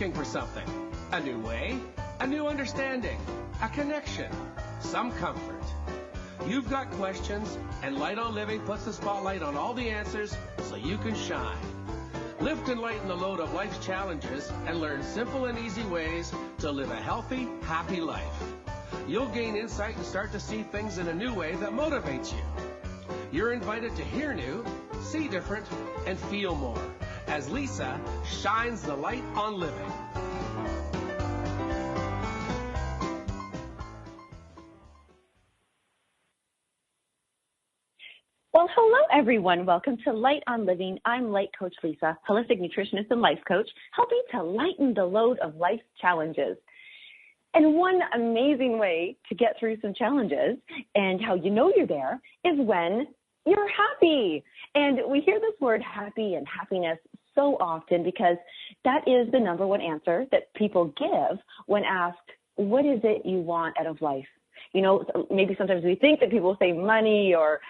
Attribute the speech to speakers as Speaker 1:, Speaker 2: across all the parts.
Speaker 1: looking for something. A new way, a new understanding, a connection, some comfort. You've got questions, and Light on Living puts the spotlight on all the answers so you can shine. Lift and lighten the load of life's challenges and learn simple and easy ways to live a healthy, happy life. You'll gain insight and start to see things in a new way that motivates you. You're invited to hear new, see different, and feel more as Lisa shines the light on living.
Speaker 2: Well, hello, everyone. Welcome to Light on Living. I'm Light Coach Lisa, holistic nutritionist and life coach, helping to lighten the load of life's challenges. And one amazing way to get through some challenges and how you know you're there is when you're happy. And we hear this word happy and happiness so often because that is the number one answer that people give when asked, what is it you want out of life? You know, maybe sometimes we think that people say money or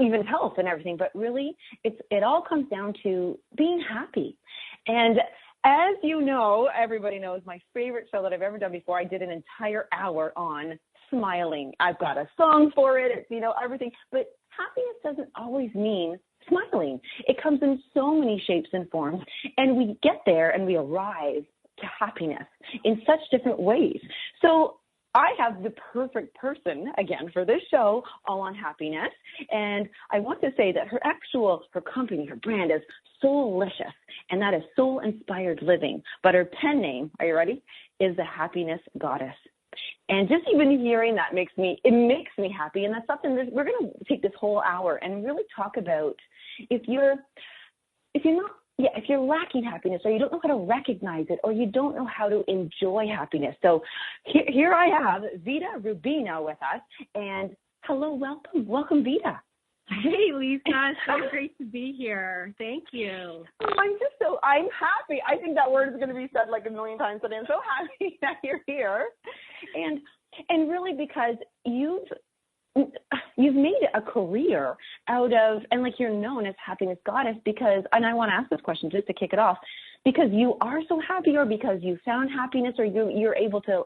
Speaker 2: even health and everything, but really it all comes down to being happy. And as you know, everybody knows my favorite show that I've ever done before. I did an entire hour on smiling. I've got a song for it, it's, you know, everything. But happiness doesn't always mean smiling. It comes in so many shapes and forms, and we get there and we arrive to happiness in such different ways. So I have the perfect person, again, for this show, all on happiness. And I want to say that her company, her brand is Soulicious, and that is soul-inspired living. But her pen name, are you ready, is the Happiness Goddess. And just even hearing that makes me happy. And that's something that we're going to take this whole hour and really talk about if you're lacking happiness, or you don't know how to recognize it, or you don't know how to enjoy happiness. So here I have Vita Rubino with us. And hello, welcome, Vita.
Speaker 3: Hey, Lisa, so great to be here. Thank you.
Speaker 2: Oh, I'm happy. I think that word is going to be said like a million times today. I'm so happy that you're here. And really because you've made a career out of, and like you're known as Happiness Goddess because, and I want to ask this question just to kick it off, because you are so happy, or because you found happiness, or you're able to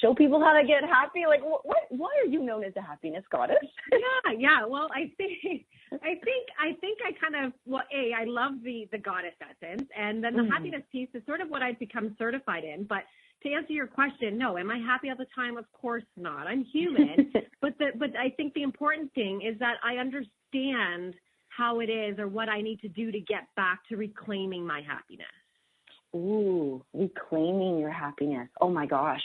Speaker 2: show people how to get happy? Like, why are you known as the Happiness Goddess?
Speaker 3: Yeah. Well, I think I kind of, I love the goddess essence, and then the happiness piece is sort of what I've become certified in. But to answer your question, no, am I happy all the time? Of course not. I'm human. but I think the important thing is that I understand how it is, or what I need to do to get back to reclaiming my happiness.
Speaker 2: Ooh, reclaiming your happiness. Oh my gosh.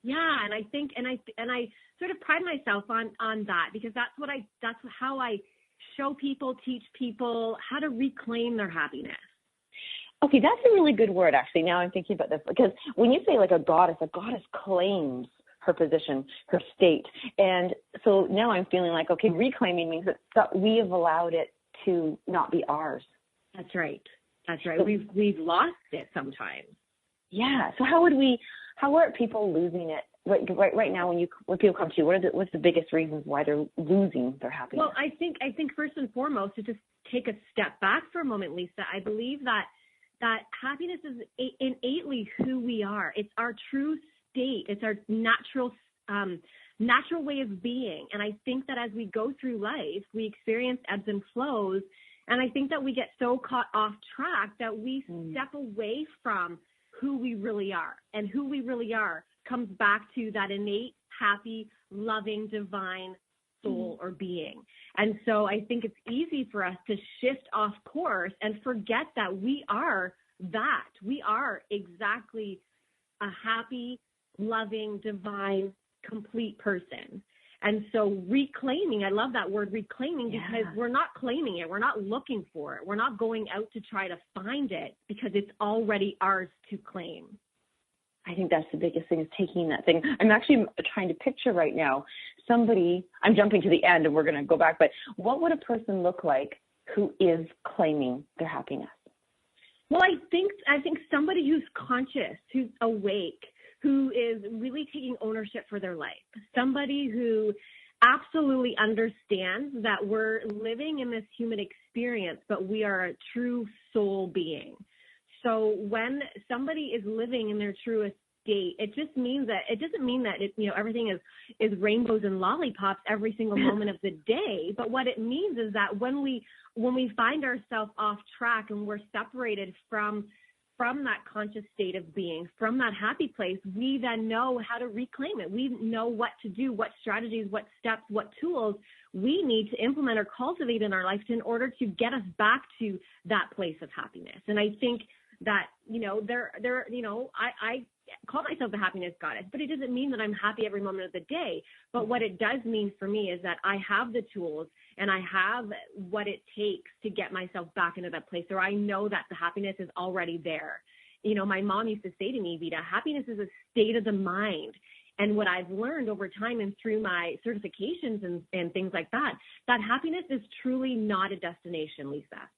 Speaker 3: Yeah, and I think, and I sort of pride myself on that, because that's how I show people, teach people how to reclaim their happiness.
Speaker 2: Okay, that's a really good word, actually. Now I'm thinking about this, because when you say like a goddess claims her position, her state. And so now I'm feeling like, okay, reclaiming means that we have allowed it to not be ours.
Speaker 3: That's right. So, we've lost it sometimes.
Speaker 2: Yeah. So how are people losing it right now when people come to you? What's the biggest reasons why they're losing their happiness?
Speaker 3: Well, I think first and foremost, to just take a step back for a moment, Lisa, I believe that happiness is innately who we are. It's our true state. It's our natural way of being. And I think that as we go through life, we experience ebbs and flows. And I think that we get so caught off track that we step away from who we really are. And who we really are comes back to that innate, happy, loving, divine soul or being. And so I think it's easy for us to shift off course and forget that we are that. We are exactly a happy, loving, divine, complete person. And so reclaiming, I love that word reclaiming, because we're not claiming it. We're not looking for it. We're not going out to try to find it, because it's already ours to claim.
Speaker 2: I think that's the biggest thing, is taking that thing. I'm actually trying to picture right now somebody, I'm jumping to the end and we're going to go back, but what would a person look like who is claiming their happiness?
Speaker 3: Well, I think somebody who's conscious, who's awake, who is really taking ownership for their life. Somebody who absolutely understands that we're living in this human experience, but we are a true soul being. So when somebody is living in their truest state, it just means that it doesn't mean that everything is rainbows and lollipops every single moment of the day. But what it means is that when we find ourselves off track and we're separated from that conscious state of being, from that happy place, we then know how to reclaim it. We know what to do, what strategies, what steps, what tools we need to implement or cultivate in our life in order to get us back to that place of happiness. And I think that, I call myself the happiness goddess, but it doesn't mean that I'm happy every moment of the day. But what it does mean for me is that I have the tools and I have what it takes to get myself back into that place, or I know that the happiness is already there. My mom used to say to me, Vita, happiness is a state of the mind. And what I've learned over time and through my certifications and things like that, that happiness is truly not a destination, Lisa.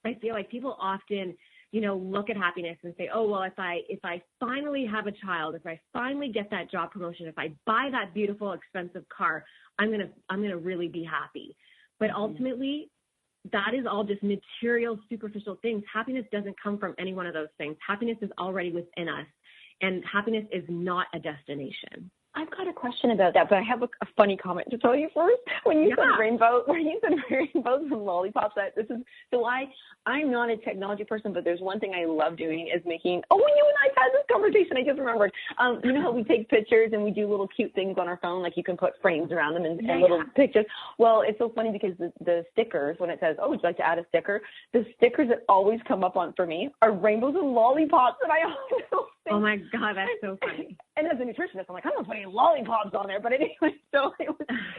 Speaker 3: I feel like people often, look at happiness and say, oh, well, if I finally have a child, if I finally get that job promotion, if I buy that beautiful, expensive car, I'm going to really be happy. But ultimately, that is all just material, superficial things. Happiness doesn't come from any one of those things. Happiness is already within us, and happiness is not a destination.
Speaker 2: I've got a question about that, but I have a funny comment to tell you first. When you said rainbows and lollipops, I'm not a technology person, but there's one thing I love doing is making, when you and I had this conversation, I just remembered, you know how we take pictures and we do little cute things on our phone, like you can put frames around them and little pictures. Well, it's so funny because the stickers, when it says, would you like to add a sticker? The stickers that always come up for me are rainbows and lollipops, and I also think,
Speaker 3: oh my God, that's so funny.
Speaker 2: And as a nutritionist, I'm like, I'm not putting lollipops on there. But anyway, so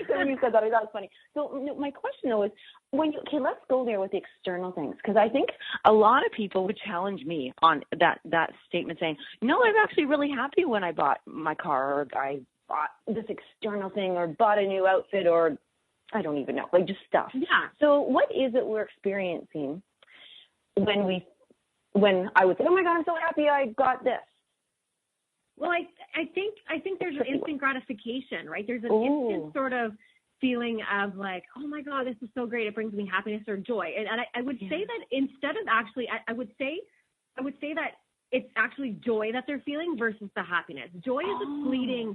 Speaker 2: when you said that, I thought it was funny. So my question, though, is let's go there with the external things. Because I think a lot of people would challenge me on that statement saying, no, I'm actually really happy when I bought my car, or I bought this external thing, or bought a new outfit, or I don't even know, like just stuff.
Speaker 3: Yeah.
Speaker 2: So what is it we're experiencing when I would say, oh my God, I'm so happy I got this?
Speaker 3: Well, I think there's an instant gratification, right? There's an instant sort of feeling of like, oh my God, this is so great. It brings me happiness or joy. And I would say that instead of actually, I would say that it's actually joy that they're feeling versus the happiness. Joy is a fleeting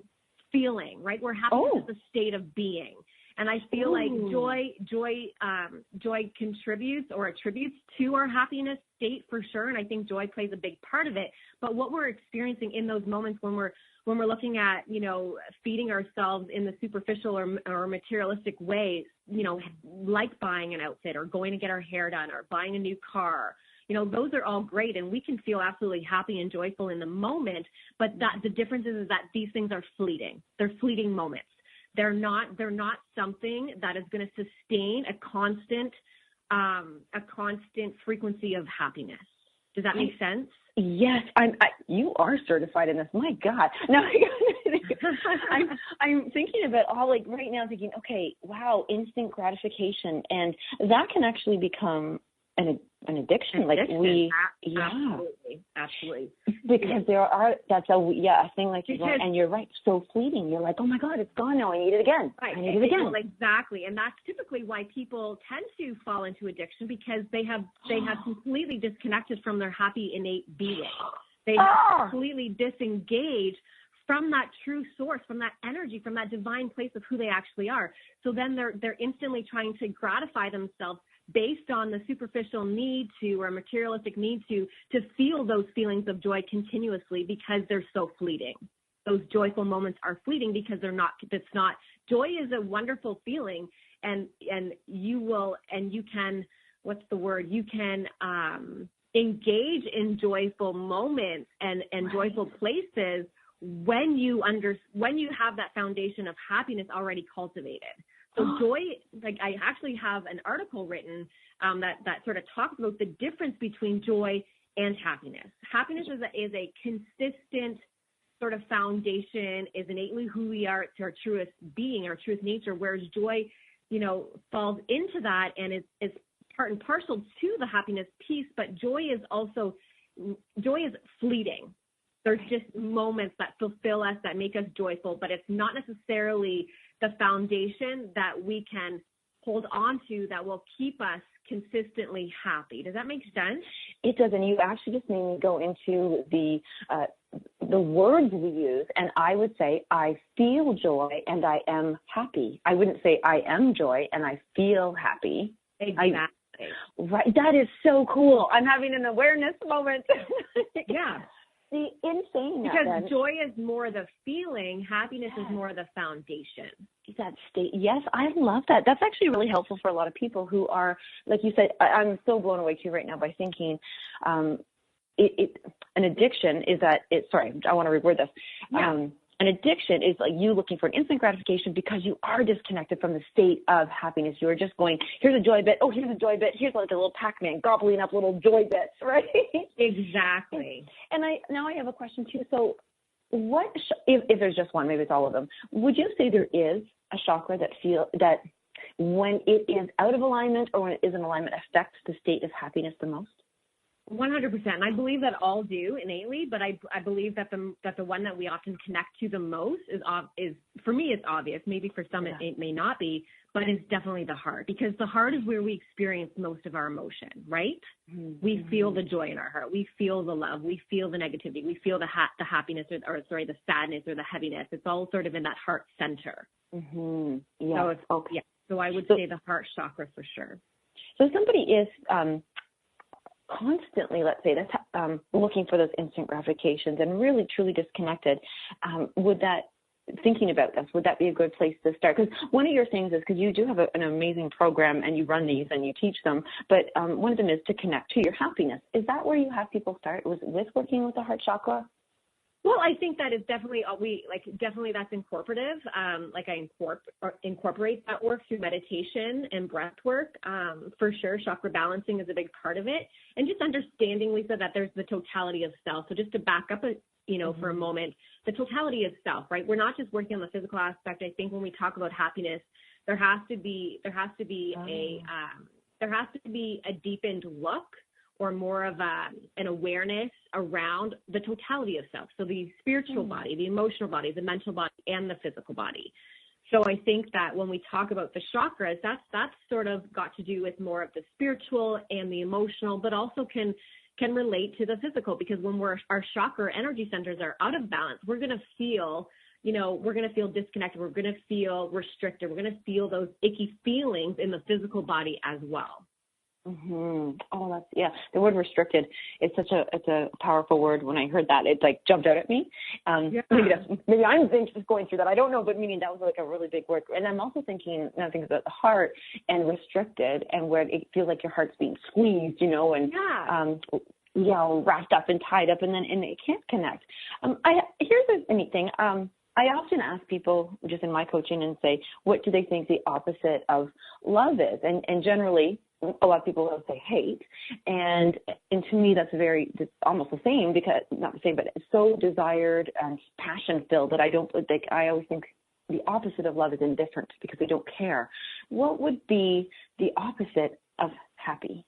Speaker 3: feeling, right? Where happiness is a state of being. And I feel like joy contributes or attributes to our happiness state for sure. And I think joy plays a big part of it. But what we're experiencing in those moments when we're looking at, feeding ourselves in the superficial or materialistic ways, like buying an outfit or going to get our hair done or buying a new car, those are all great. And we can feel absolutely happy and joyful in the moment. But the difference is that these things are fleeting. They're fleeting moments. They're not something that is going to sustain a constant frequency of happiness. Does that make sense?
Speaker 2: Yes, you are certified in this. My God, no, I'm thinking about all right now. Thinking, okay, wow, instant gratification, and that can actually become an addiction.
Speaker 3: Absolutely.
Speaker 2: Because a thing like and you're right, so fleeting. You're like, oh my God, it's gone now. I need it again.
Speaker 3: Right.
Speaker 2: I need it again.
Speaker 3: Well, exactly, and that's typically why people tend to fall into addiction because they have completely disconnected from their happy innate being. They have completely disengaged from that true source, from that energy, from that divine place of who they actually are. So then they're instantly trying to gratify themselves based on the superficial need to or materialistic need to feel those feelings of joy continuously because they're so fleeting. Those joyful moments are fleeting because joy is a wonderful feeling and you can engage in joyful moments and joyful places when you have that foundation of happiness already cultivated. So joy, I actually have an article written that sort of talks about the difference between joy and happiness. Happiness is a consistent sort of foundation, is innately who we are, it's our truest being, our truest nature, whereas joy, falls into that and is part and parcel to the happiness piece, but joy is fleeting. There's just moments that fulfill us, that make us joyful, but it's not necessarily the foundation that we can hold on to that will keep us consistently happy. Does that make sense?
Speaker 2: It does, and you actually just made me go into the words we use, and I would say I feel joy and I am happy. I wouldn't say I am joy and I feel happy.
Speaker 3: Exactly.
Speaker 2: Right. That is so cool. I'm having an awareness moment.
Speaker 3: Yeah.
Speaker 2: See, in saying that,
Speaker 3: because joy is more the feeling, happiness is more the foundation.
Speaker 2: That state, yes, I love that. That's actually really helpful for a lot of people who are, like you said, I'm so blown away too right now by thinking an addiction is that sorry, I want to reword this.
Speaker 3: Yeah.
Speaker 2: An addiction is like you looking for an instant gratification because you are disconnected from the state of happiness. You are just going, here's a joy bit. Oh, here's a joy bit. Here's like a little Pac-Man gobbling up little joy bits, right?
Speaker 3: Exactly.
Speaker 2: And now I have a question too. So what, if there's just one, maybe it's all of them, would you say there is a chakra that when it is out of alignment or when it is in alignment affects the state of happiness the most?
Speaker 3: 100%. I believe that all do innately, but I believe that the one that we often connect to the most is for me, it's obvious. Maybe for some it may not be, but it's definitely the heart, because the heart is where we experience most of our emotion, right? Mm-hmm. We feel the joy in our heart. We feel the love. We feel the negativity. We feel the happiness the sadness or the heaviness. It's all sort of in that heart center.
Speaker 2: Mm-hmm. Yeah.
Speaker 3: So I would say the heart chakra for sure.
Speaker 2: So if somebody is constantly, let's say, that's looking for those instant gratifications and really truly disconnected, thinking about this, would that be a good place to start? Because one of your things is, because you do have an amazing program and you run these and you teach them, but one of them is to connect to your happiness. Is that where you have people start? Was with working with the heart chakra?
Speaker 3: Well, I think that is definitely definitely that's incorporative. I incorporate that work through meditation and breath work. For sure, chakra balancing is a big part of it, and just understanding, Lisa, that there's the totality of self. So just to back up for a moment, the totality of self, right? We're not just working on the physical aspect. I think when we talk about happiness, there has to be a deepened look, or more of an awareness around the totality of self. So the spiritual body, the emotional body, the mental body, and the physical body. So I think that when we talk about the chakras, that's sort of got to do with more of the spiritual and the emotional, but also can relate to the physical, because when our chakra energy centers are out of balance, we're going to feel disconnected. We're going to feel restricted. We're going to feel those icky feelings in the physical body as well.
Speaker 2: Mm-hmm. Oh, the word restricted is it's a powerful word. When I heard that, it like jumped out at me. Maybe I'm just going through that. I don't know, but meaning that was like a really big word. And I'm also thinking about the heart and restricted, and where it feels like your heart's being squeezed, wrapped up and tied up, and it can't connect. Here's the neat thing. I often ask people just in my coaching and say, what do they think the opposite of love is? And generally, a lot of people will say hate. And to me, that's almost the same, because not the same, but it's so desired and passion filled that I always think the opposite of love is indifferent, because they don't care. What would be the opposite of happiness?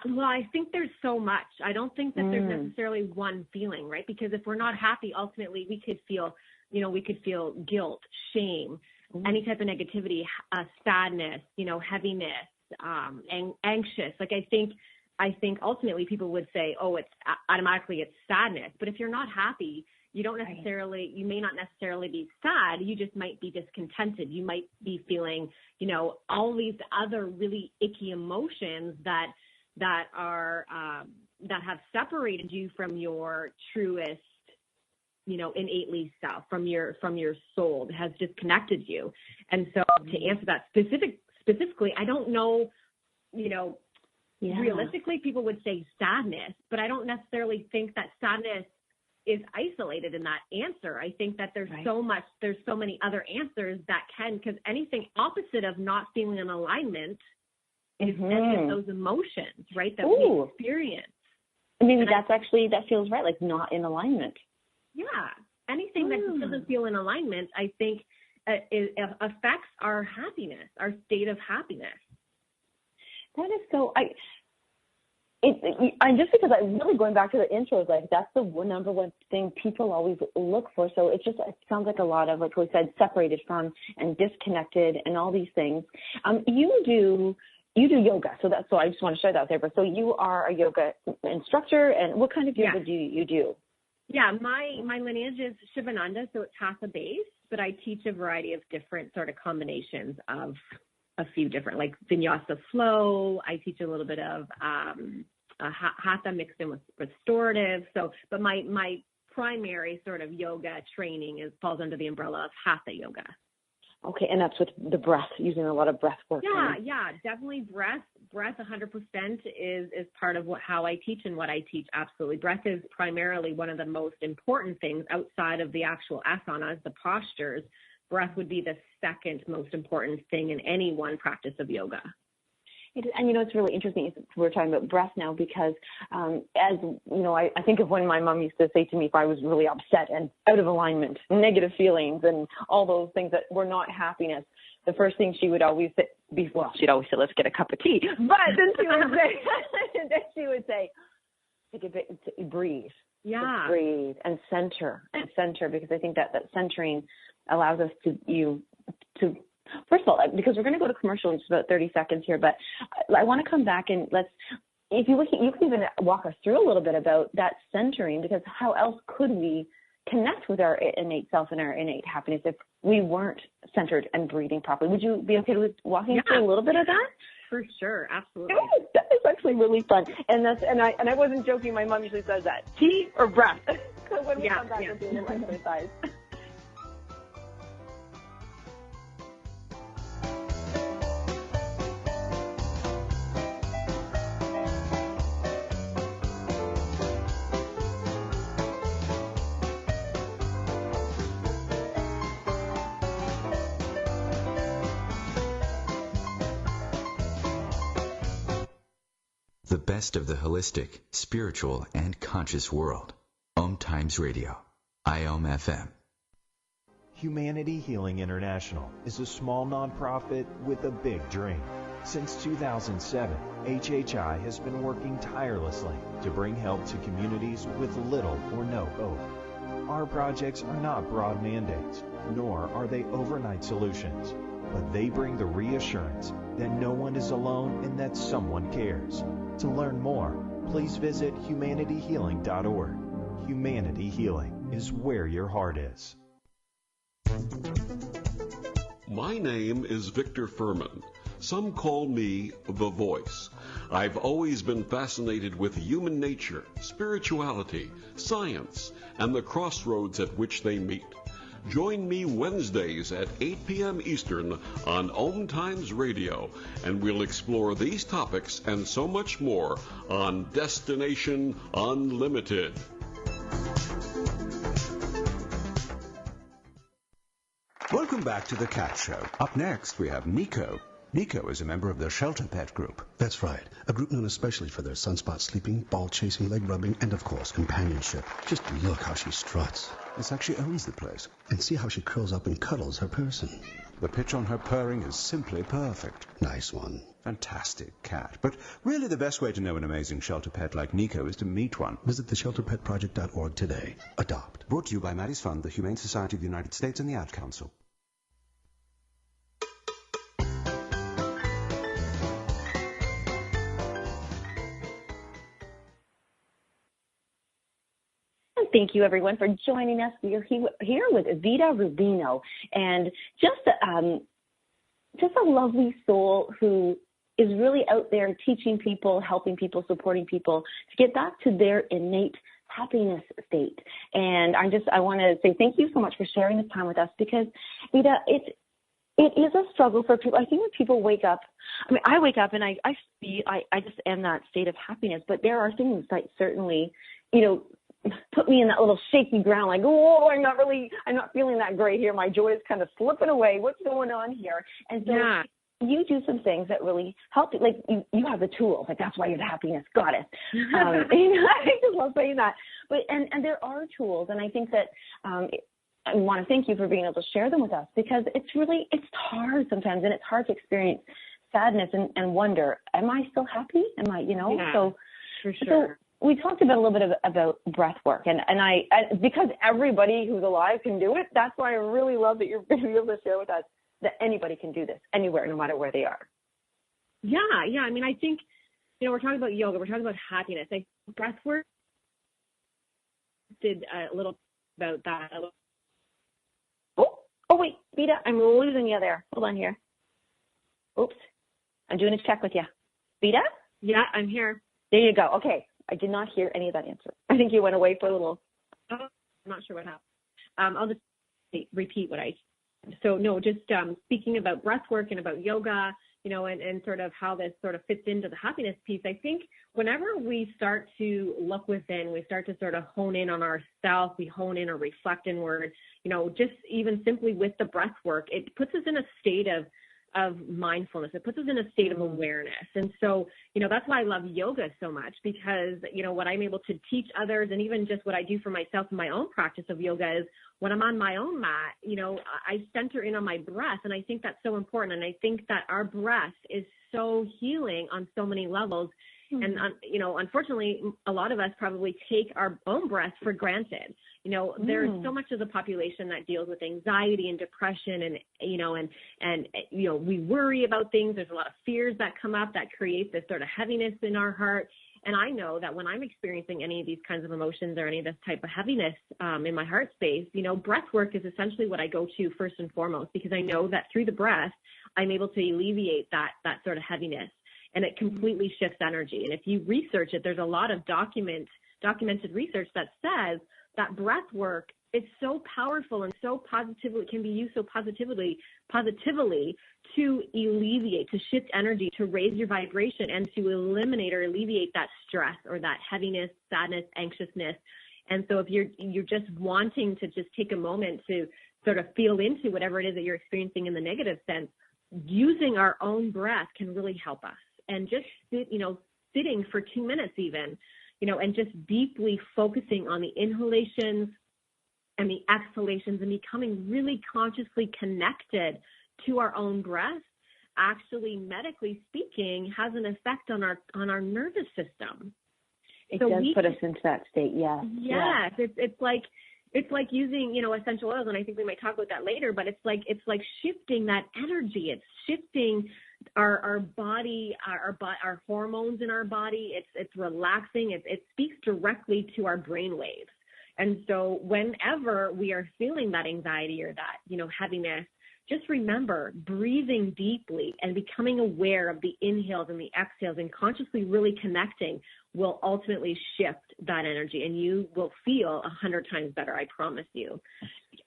Speaker 3: Well, I think there's so much. I don't think that there's necessarily one feeling, right? Because if we're not happy, ultimately we could feel guilt, shame, any type of negativity, sadness, heaviness, anxious. Like I think ultimately people would say, oh, it's sadness. But if you're not happy, you may not necessarily be sad. You just might be discontented. You might be feeling, all these other really icky emotions that have separated you from your truest, innately self, from your soul, has disconnected you. And so to answer that specifically, I don't know, realistically people would say sadness, but I don't necessarily think that sadness is isolated in that answer. I think that there's so many other answers because anything opposite of not feeling in alignment is any of those emotions, right, that we experience.
Speaker 2: Maybe that feels right, like not in alignment. Yeah.
Speaker 3: Anything that doesn't feel in alignment, I think, it affects our happiness, our state of happiness.
Speaker 2: That is so. And just because I'm really going back to the intros, like that's the number one thing people always look for. So it sounds like a lot of, like we said, separated from and disconnected and all these things. You do yoga, so I just want to share that there. But so you are a yoga instructor, and what kind of yoga do you do?
Speaker 3: Yeah, my lineage is Shivananda, so it's hatha based, but I teach a variety of different sort of combinations of a few different, like vinyasa flow. I teach a little bit of hatha mixed in with restorative. So, but my primary sort of yoga training falls under the umbrella of hatha yoga.
Speaker 2: Okay, and that's with the breath, using a lot of breath work.
Speaker 3: Yeah, definitely breath 100% is part of how I teach and what I teach. Absolutely. Breath is primarily one of the most important things outside of the actual asanas, the postures. Breath would be the second most important thing in any one practice of yoga.
Speaker 2: And, it's really interesting we're talking about breath now because, as you know, I think of when my mom used to say to me if I was really upset and out of alignment, negative feelings and all those things that were not happiness, the first thing she would always say, she'd always say, let's get a cup of tea. But then she would say, take a bit, breathe.
Speaker 3: Yeah.
Speaker 2: Just breathe and center, because I think that centering allows us to first of all, because we're going to go to commercial in just about 30 seconds here, but I want to come back and if you can even walk us through a little bit about that centering, because how else could we connect with our innate self and our innate happiness if we weren't centered and breathing properly? Would you be okay with walking through a little bit of that?
Speaker 3: For sure, absolutely.
Speaker 2: That is actually really fun, and I wasn't joking. My mom usually says that tea or breath. So when we come back, we're doing the exercise.
Speaker 4: The best of the holistic, spiritual, and conscious world. OMTimes Radio. IOM FM.
Speaker 5: Humanity Healing International is a small nonprofit with a big dream. Since 2007, HHI has been working tirelessly to bring help to communities with little or no hope. Our projects are not broad mandates, nor are they overnight solutions, but they bring the reassurance that no one is alone and that someone cares. To learn more, please visit humanityhealing.org. Humanity Healing is where your heart is.
Speaker 6: My name is Victor Furman. Some call me The Voice. I've always been fascinated with human nature, spirituality, science, and the crossroads at which they meet. Join me Wednesdays at 8 p.m. Eastern on OMTimes Radio, and we'll explore these topics and so much more on Destination Unlimited.
Speaker 7: Welcome back to The Cat Show. Up next, we have Nico. Nico is a member of the Shelter Pet Group.
Speaker 8: That's right. A group known especially for their sunspot sleeping, ball chasing, leg rubbing, and of course, companionship. Just look how she struts.
Speaker 7: It's like she owns the place.
Speaker 8: And see how she curls up and cuddles her person.
Speaker 7: The pitch on her purring is simply perfect.
Speaker 8: Nice one.
Speaker 7: Fantastic cat. But really the best way to know an amazing shelter pet like Nico is to meet one.
Speaker 8: Visit theshelterpetproject.org today. Adopt.
Speaker 7: Brought to you by Maddie's Fund, the Humane Society of the United States, and the Ad Council.
Speaker 2: Thank you, everyone, for joining us. We are here with Vita Rubino, and just a lovely soul who is really out there teaching people, helping people, supporting people to get back to their innate happiness state. And I want to say thank you so much for sharing this time with us, because, Vita, it is a struggle for people. I think when people wake up, I wake up and I just am that state of happiness, but there are things that certainly, put me in that little shaky ground, like, whoa, I'm not feeling that great here. My joy is kind of slipping away. What's going on here? And so you do some things that really help you. Like you have the tools. Like, that's why you're the happiness goddess. I just love saying that. But and there are tools, and I think that I want to thank you for being able to share them with us, because it's hard sometimes, and it's hard to experience sadness and wonder. Am I still happy? Am I, So
Speaker 3: For sure.
Speaker 2: So we talked about a little bit about breath work, and I because everybody who's alive can do it, that's why I really love that you're going to be able to share with us that anybody can do this anywhere, no matter where they are.
Speaker 3: Yeah. I mean, I think, we're talking about yoga, we're talking about happiness. Breath work did a little about that.
Speaker 2: Oh, wait, Vita, I'm losing you there. Hold on here. Oops. I'm doing a check with you. Vita?
Speaker 3: Yeah, I'm here.
Speaker 2: There you go. Okay. I did not hear any of that answer. I think you went away for a little.
Speaker 3: Oh, I'm not sure what happened. I'll just repeat what I said. So, no, just speaking about breath work and about yoga, and sort of how this sort of fits into the happiness piece. I think whenever we start to look within, we start to sort of hone in on ourselves, we hone in or reflect inward, just even simply with the breath work, it puts us in a state of mindfulness. It puts us in a state of awareness. And so, that's why I love yoga so much, because, what I'm able to teach others, and even just what I do for myself in my own practice of yoga, is when I'm on my own mat, I center in on my breath. And I think that's so important. And I think that our breath is so healing on so many levels. Mm-hmm. And, unfortunately, a lot of us probably take our own breath for granted. There's so much of the population that deals with anxiety and depression and we worry about things. There's a lot of fears that come up that create this sort of heaviness in our heart. And I know that when I'm experiencing any of these kinds of emotions or any of this type of heaviness in my heart space, breath work is essentially what I go to first and foremost, because I know that through the breath, I'm able to alleviate that sort of heaviness. And it completely shifts energy. And if you research it, there's a lot of documented research that says that breath work is so powerful and so positively, can be used so positively to alleviate, to shift energy, to raise your vibration, and to eliminate or alleviate that stress or that heaviness, sadness, anxiousness. And so if you're just wanting to just take a moment to sort of feel into whatever it is that you're experiencing in the negative sense, using our own breath can really help us. And just sitting for 2 minutes even, and just deeply focusing on the inhalations and the exhalations and becoming really consciously connected to our own breath, actually, medically speaking, has an effect on our nervous system.
Speaker 2: It does put us into that state, yes.
Speaker 3: Yes, it's like using, essential oils, and I think we might talk about that later, but it's like shifting that energy. It's shifting our body, our hormones in our body. It's relaxing. It speaks directly to our brain waves. And so whenever we are feeling that anxiety or that, heaviness, just remember breathing deeply and becoming aware of the inhales and the exhales and consciously really connecting will ultimately shift that energy, and you will feel 100 times better. I promise you.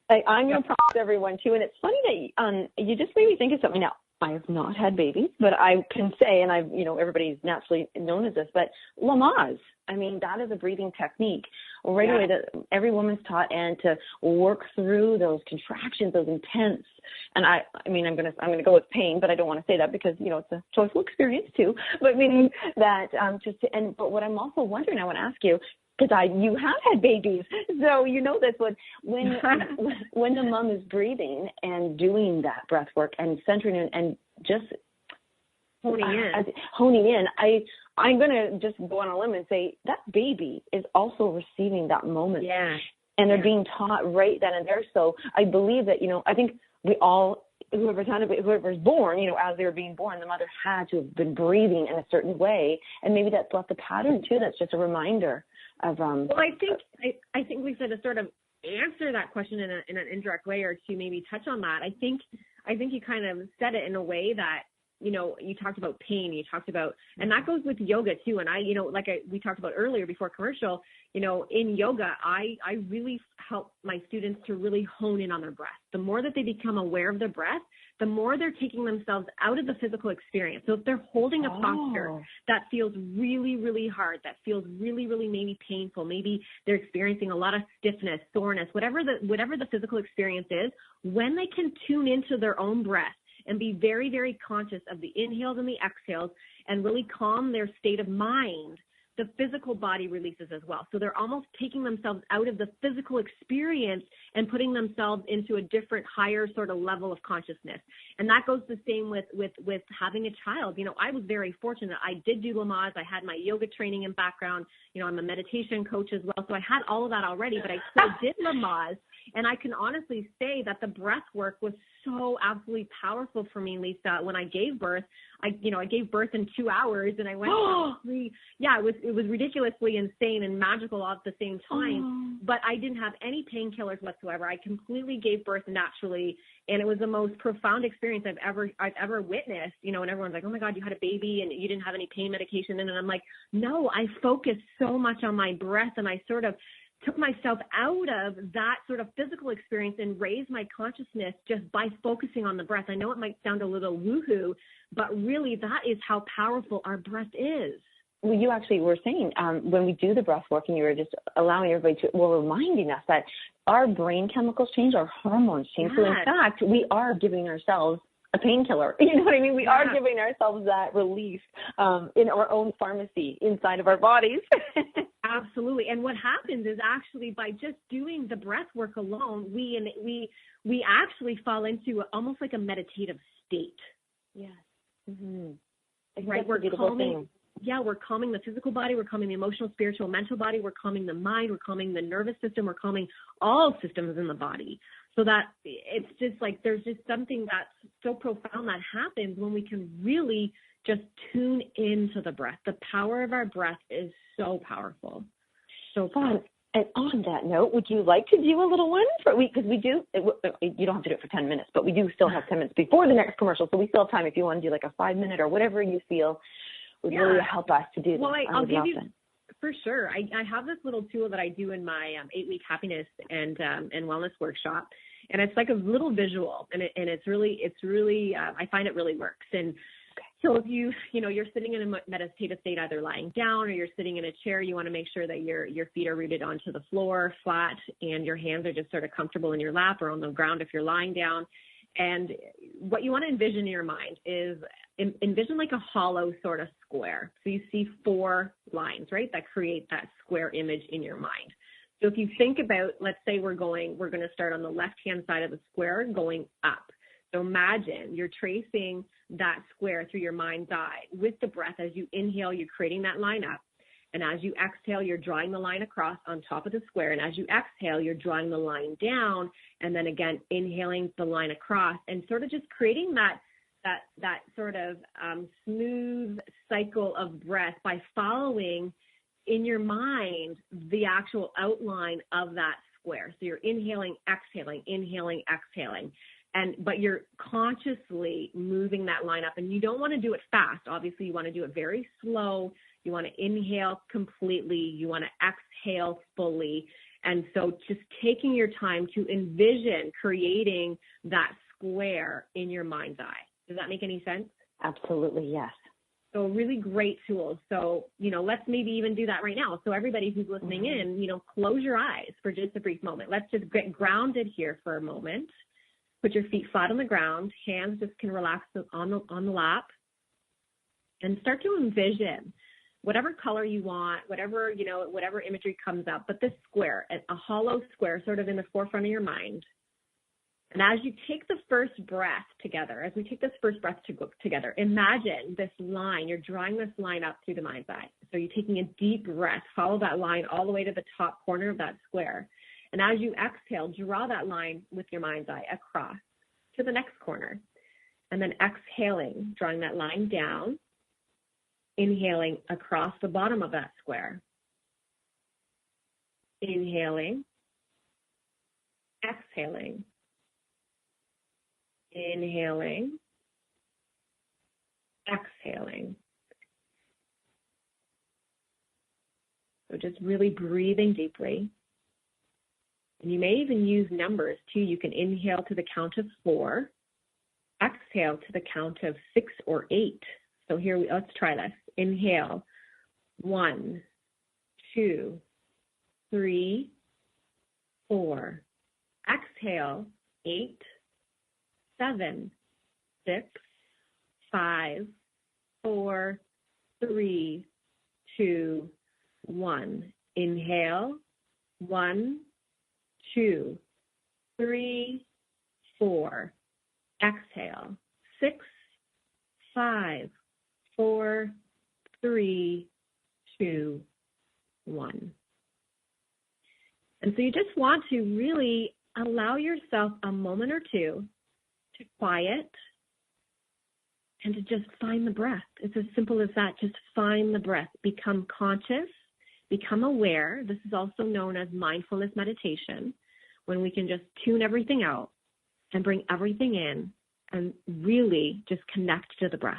Speaker 2: I'm going to promise everyone too. And it's funny that you just made me think of something now. I have not had babies, but I can say, and everybody's naturally known as this, but Lamaze, that is a breathing technique right away that every woman's taught, and to work through those contractions, those intense, and I'm going to go with pain, but I don't want to say that because, it's a joyful experience too, but meaning that but what I'm also wondering, I want to ask you, because you have had babies, so this when the mom is breathing and doing that breath work and centering in and just
Speaker 3: honing
Speaker 2: in, I'm going to just go on a limb and say that baby is also receiving that moment.
Speaker 3: Yeah.
Speaker 2: And they're being taught right then and there. So I believe that, I think we all, whoever's born, as they were being born, the mother had to have been breathing in a certain way. And maybe that's left a pattern too. That's just a reminder of,
Speaker 3: well, I think Lisa, to sort of answer that question in an indirect way, or to maybe touch on that, I think you kind of said it in a way that, you talked about pain, you talked about, and that goes with yoga too. And we talked about earlier before commercial, in yoga, I really help my students to really hone in on their breath. The more that they become aware of their breath, the more they're taking themselves out of the physical experience. So if they're holding a posture that feels really, really hard, that feels really, really maybe painful, maybe they're experiencing a lot of stiffness, soreness, whatever the physical experience is, when they can tune into their own breath and be very, very conscious of the inhales and the exhales and really calm their state of mind, the physical body releases as well. So they're almost taking themselves out of the physical experience and putting themselves into a different, higher sort of level of consciousness. And that goes the same with having a child. You know, I was very fortunate. I did do Lamaze. I had my yoga training and background. You know, I'm a meditation coach as well. So I had all of that already, but I still did Lamaze. And I can honestly say that the breath work was so absolutely powerful for me, Lisa. When I gave birth, I gave birth in 2 hours, and I went it was ridiculously insane and magical all at the same time. But I didn't have any painkillers whatsoever. I completely gave birth naturally, and it was the most profound experience I've ever witnessed. You know, and everyone's like, "Oh my God, you had a baby and you didn't have any pain medication," and I'm like, "No, I focused so much on my breath, and I sort of took myself out of that sort of physical experience and raised my consciousness just by focusing on the breath." I know it might sound a little woohoo, but really that is how powerful our breath is.
Speaker 2: Well, you actually were saying when we do the breath work, and you were just allowing everybody to, reminding us that our brain chemicals change, our hormones change. So in fact, we are giving ourselves a painkiller. You know what I mean? We are giving ourselves that relief in our own pharmacy inside of our bodies.
Speaker 3: Absolutely. And what happens is actually by just doing the breath work alone, we actually fall into almost like a meditative state.
Speaker 2: Yes. Mm-hmm.
Speaker 3: Right. We're calming. Yeah, we're calming the physical body, we're calming the emotional, spiritual, mental body, we're calming the mind, we're calming the nervous system, we're calming all systems in the body. So that it's just like there's just something that's so profound that happens when we can really just tune into the breath. The power of our breath is so powerful. So fun.
Speaker 2: And on that note, would you like to do a little one? Because we do, you don't have to do it for 10 minutes, but we do still have 10 minutes before the next commercial. So we still have time if you want to do like a 5-minute or whatever you feel would really help us to do this.
Speaker 3: Well, I'll give you, for sure. I have this little tool that I do in my 8-week happiness and wellness workshop. And it's like a little visual, and it's really, I find it really works. And so if you're sitting in a meditative state, either lying down or you're sitting in a chair, you want to make sure that your feet are rooted onto the floor flat and your hands are just sort of comfortable in your lap or on the ground if you're lying down. And what you want to envision in your mind is envision like a hollow sort of square. So you see 4 lines, right, that create that square image in your mind. So if you think about, let's say we're going to start on the left-hand side of the square going up. So imagine you're tracing that square through your mind's eye with the breath. As you inhale, you're creating that line up. And as you exhale, you're drawing the line across on top of the square. And as you exhale, you're drawing the line down. And then again, inhaling the line across and sort of just creating that sort of smooth cycle of breath by following in your mind the actual outline of that square. So you're inhaling, exhaling, inhaling, exhaling. But you're consciously moving that line up, and you don't want to do it fast. Obviously, you want to do it very slow. You want to inhale completely. You want to exhale fully. And so just taking your time to envision creating that square in your mind's eye. Does that make any sense?
Speaker 2: Absolutely, yes.
Speaker 3: So really great tools. So, let's maybe even do that right now. So everybody who's listening in, close your eyes for just a brief moment. Let's just get grounded here for a moment. Put your feet flat on the ground. Hands just can relax on the lap. And start to envision whatever color you want, whatever imagery comes up, but this square, a hollow square sort of in the forefront of your mind. And as you take the first breath together, together, imagine this line. You're drawing this line up through the mind's eye. So you're taking a deep breath, follow that line all the way to the top corner of that square. And as you exhale, draw that line with your mind's eye across to the next corner. And then exhaling, drawing that line down, inhaling across the bottom of that square. Inhaling, exhaling, inhaling, exhaling. So just really breathing deeply. And you may even use numbers too. You can inhale to the count of 4, exhale to the count of 6 or 8. So let's try this. Inhale, 1, 2, 3, 4. Exhale, 8, 7, 6, 5, 4, 3, 2, 1. Inhale. 1, 2, 3, 4. Exhale. 6, 5, 4, 3, 2, 1. And so you just want to really allow yourself a moment or two to quiet and to just find the breath. It's as simple as that. Just find the breath. Become conscious. Become aware. This is also known as mindfulness meditation, when we can just tune everything out and bring everything in and really just connect to the breath.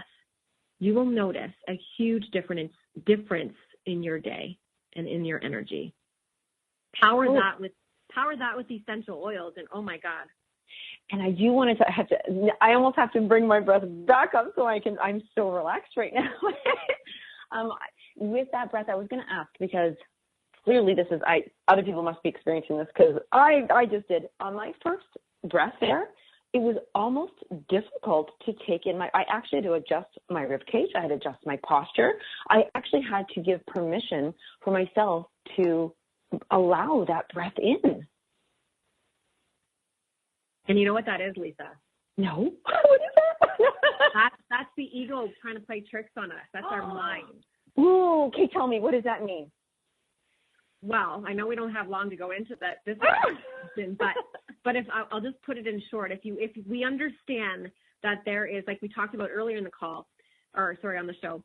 Speaker 3: You will notice a huge difference in your day and in your energy. Power that with essential oils, and oh my God.
Speaker 2: And I do want to I almost have to bring my breath back up so I'm so relaxed right now. With that breath, I was going to ask, because clearly other people must be experiencing this, because I just did on my first breath there. It was almost difficult to take in I actually had to adjust my rib cage. I had to adjust my posture. I actually had to give permission for myself to allow that breath in.
Speaker 3: And you know what that is, Lisa?
Speaker 2: No. What is that?
Speaker 3: That's the ego trying to play tricks on us. That's our mind.
Speaker 2: Ooh, okay, tell me, what does that mean?
Speaker 3: Well, I know we don't have long to go into this question, but if I'll just put it in short, if we understand that there is, like we talked about earlier in the call, on the show,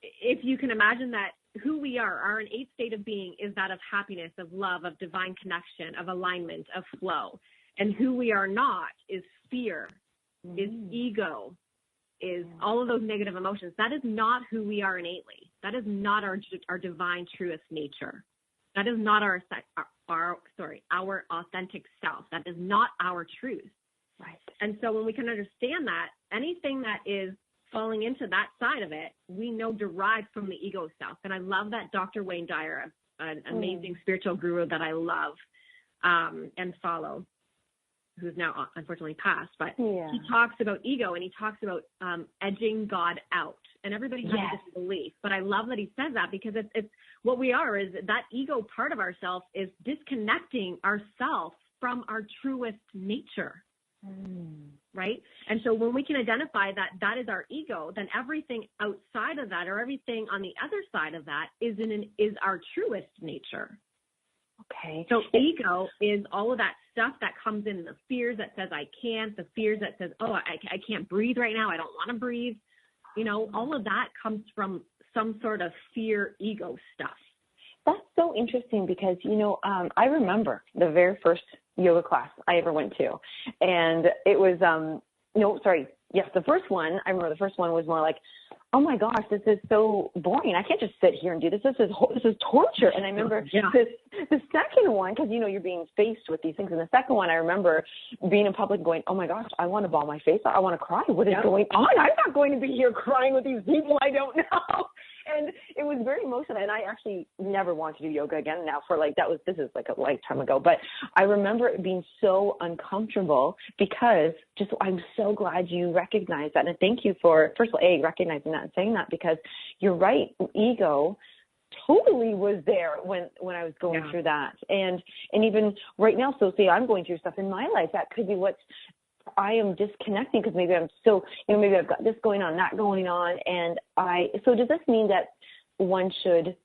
Speaker 3: if you can imagine that who we are, our innate state of being is that of happiness, of love, of divine connection, of alignment, of flow. And who we are not is fear, is ego, is all of those negative emotions. That is not who we are innately. That is not our divine truest nature. That is not our authentic self. That is not our truth.
Speaker 2: Right.
Speaker 3: And so when we can understand that, anything that is falling into that side of it, we know derived from the ego self. And I love that Dr. Wayne Dyer, an amazing spiritual guru that I love and follow, who's now unfortunately passed, but he talks about ego, and he talks about edging God out. And everybody has this belief, but I love that he says that, because it's what we are, is that ego part of ourselves is disconnecting ourselves from our truest nature. Right? And so when we can identify that that is our ego, then everything outside of that, or everything on the other side of that, is our truest nature.
Speaker 2: Okay.
Speaker 3: So ego is all of that stuff that comes in, the fears that says I can't, the fears that says, oh, I can't breathe right now, I don't want to breathe. All of that comes from some sort of fear ego stuff.
Speaker 2: That's so interesting, because, I remember the very first yoga class I ever went to, and it was, the first one, I remember the first one was more like, oh my gosh, this is so boring. I can't just sit here and do this. This is torture. And I remember the second one, because, you're being faced with these things. And the second one, I remember being in public going, oh my gosh, I want to bawl my face out. I want to cry. What is going on? I'm not going to be here crying with these people I don't know. And it was very emotional. And I actually never want to do yoga again now this is like a lifetime ago. But I remember it being so uncomfortable, because I'm so glad you recognize that. And thank you for, first of all, recognizing that and saying that, because you're right. Ego totally was there when I was going through that. And even right now, so say I'm going through stuff in my life, that could be what's, I am disconnecting, because maybe I'm still, maybe I've got this going on, that going on. And so does this mean that one should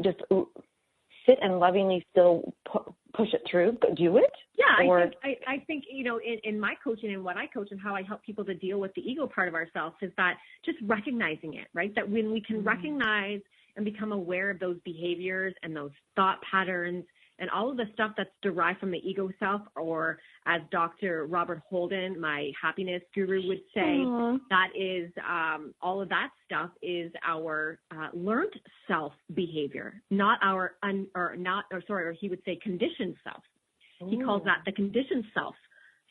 Speaker 2: just sit and lovingly still push it through, do it?
Speaker 3: Yeah, I think in my coaching and what I coach and how I help people to deal with the ego part of ourselves is that just recognizing it, right? That when we can recognize and become aware of those behaviors and those thought patterns and all of the stuff that's derived from the ego self, or as Dr. Robert Holden, my happiness guru, would say, that is all of that stuff is our learned self behavior, not our or he would say conditioned self. He calls that the conditioned self.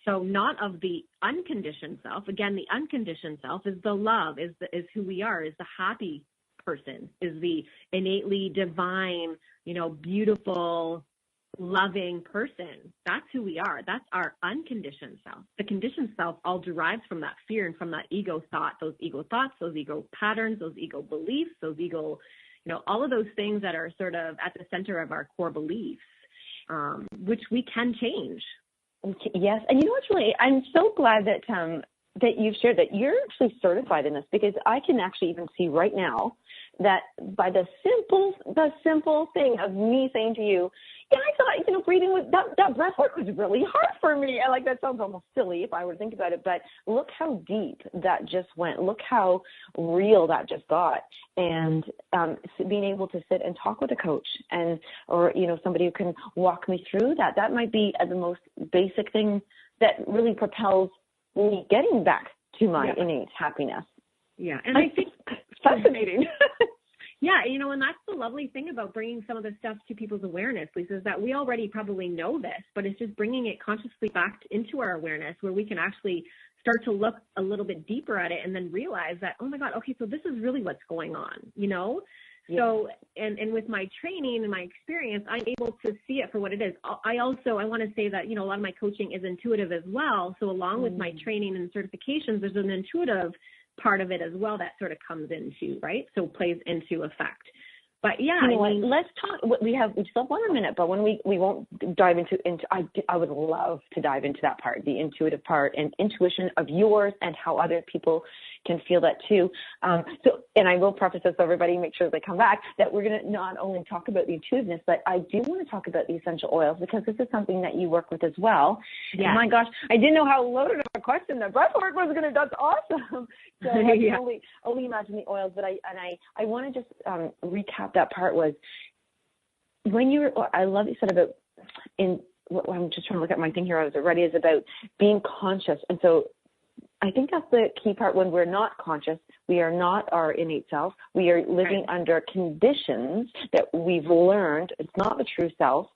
Speaker 3: So not of the unconditioned self. Again, the unconditioned self is the love, is who we are, is the happy person, is the innately divine, beautiful, loving person. That's who we are. That's our unconditioned self. The conditioned self all derives from that fear and from that ego thought, those ego thoughts, those ego patterns, those ego beliefs, those ego, all of those things that are sort of at the center of our core beliefs, which we can change.
Speaker 2: Yes. And what's really, I'm so glad that you've shared that you're actually certified in this, because I can actually even see right now that by the simple thing of me saying to you, yeah, I thought, breathing was, that breath work was really hard for me. And that sounds almost silly if I were to think about it, but look how deep that just went. Look how real that just got. And being able to sit and talk with a coach or somebody who can walk me through that might be the most basic thing that really propels me getting back to my innate happiness.
Speaker 3: Yeah. And I think
Speaker 2: it's fascinating.
Speaker 3: Yeah, and that's the lovely thing about bringing some of this stuff to people's awareness, Lisa, is that we already probably know this, but it's just bringing it consciously back into our awareness where we can actually start to look a little bit deeper at it and then realize that, oh my God, okay, so this is really what's going on, Yeah. So, and with my training and my experience, I'm able to see it for what it is. I want to say that, a lot of my coaching is intuitive as well. So along with my training and certifications, there's an intuitive part of it as well that sort of comes into, right? So plays into effect. But yeah,
Speaker 2: let's talk. We still have 1 more minute, but when we won't dive into. I would love to dive into that part, the intuitive part and intuition of yours, and how other people can feel that too. And I will preface this so everybody make sure they come back that we're going to not only talk about the intuitiveness, but I do want to talk about the essential oils, because this is something that you work with as well. Yeah. And my gosh, I didn't know how loaded of a question that breathwork was going to. That's awesome. So I can only imagine the oils, but I want to just recap that part was when you were, I love what you said about I'm just trying to look at my thing here. I was ready is about being conscious. And so I think that's the key part. When we're not conscious, we are not our innate self. We are living under conditions that we've learned. It's not the true self.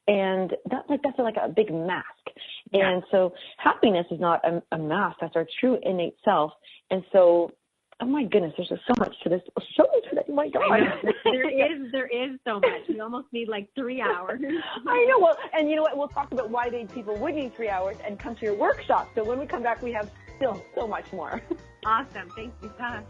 Speaker 2: And that's like a big mask. Yeah. And so happiness is not a mask. That's our true innate self. And so, oh my goodness, there's just so much to this. So much to this. Oh my God.
Speaker 3: There is so much. We almost need like 3 hours.
Speaker 2: I know. Well, and you know what? We'll talk about why people would need 3 hours and come to your workshop. So when we come back, we have still so much more.
Speaker 3: Awesome. Thanks, Lisa.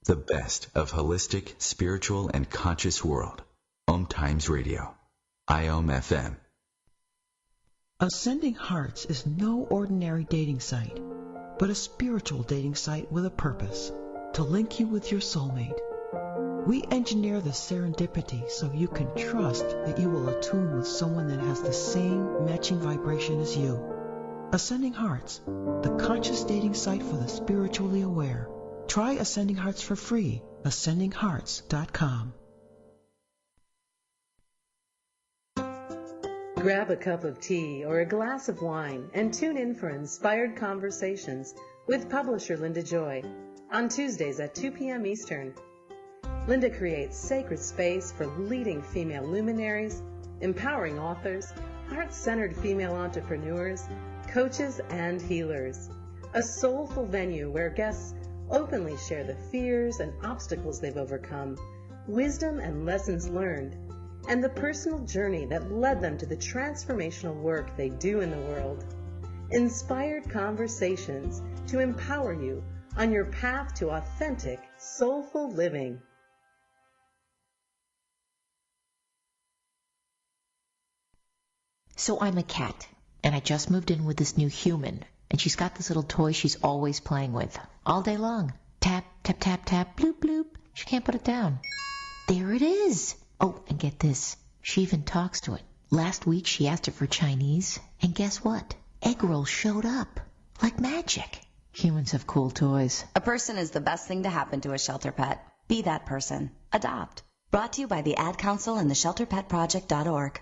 Speaker 4: The best of holistic, spiritual, and conscious world. OMTimes Radio. IOM-FM.
Speaker 9: Ascending Hearts is no ordinary dating site, but a spiritual dating site with a purpose, to link you with your soulmate. We engineer the serendipity so you can trust that you will attune with someone that has the same matching vibration as you. Ascending Hearts, the conscious dating site for the spiritually aware. Try Ascending Hearts for free. AscendingHearts.com.
Speaker 10: Grab a cup of tea or a glass of wine and tune in for Inspired Conversations with publisher Linda Joy on Tuesdays at 2 p.m. Eastern. Linda creates sacred space for leading female luminaries, empowering authors, heart-centered female entrepreneurs, coaches, and healers. A soulful venue where guests openly share the fears and obstacles they've overcome, wisdom and lessons learned, and the personal journey that led them to the transformational work they do in the world. Inspired Conversations to empower you on your path to authentic, soulful living.
Speaker 11: So I'm a cat, and I just moved in with this new human. And she's got this little toy she's always playing with, all day long. Tap, tap, tap, tap, bloop, bloop. She can't put it down. There it is. Oh, and get this. She even talks to it. Last week she asked it for Chinese, and guess what? Egg rolls showed up. Like magic. Humans have cool toys.
Speaker 12: A person is the best thing to happen to a shelter pet. Be that person. Adopt. Brought to you by the Ad Council and the ShelterPetProject.org.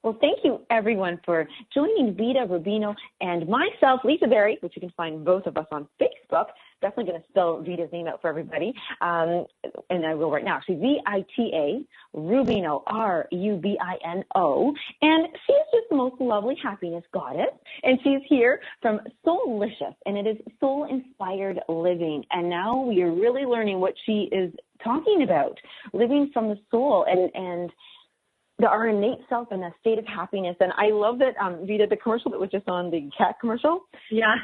Speaker 2: Well, thank you, everyone, for joining Vita Rubino and myself, Lisa Berry, which you can find both of us on Facebook, definitely going to spell Vita's name out for everybody. And I will right now. Actually, Vita Rubino, Rubino. And she is just the most lovely happiness goddess. And she's here from Soulicious, and it is soul-inspired living. And now we are really learning what she is talking about, living from the soul and our innate self in a state of happiness. And I love that, Vita, the commercial that was just on, the cat commercial.
Speaker 3: Yeah.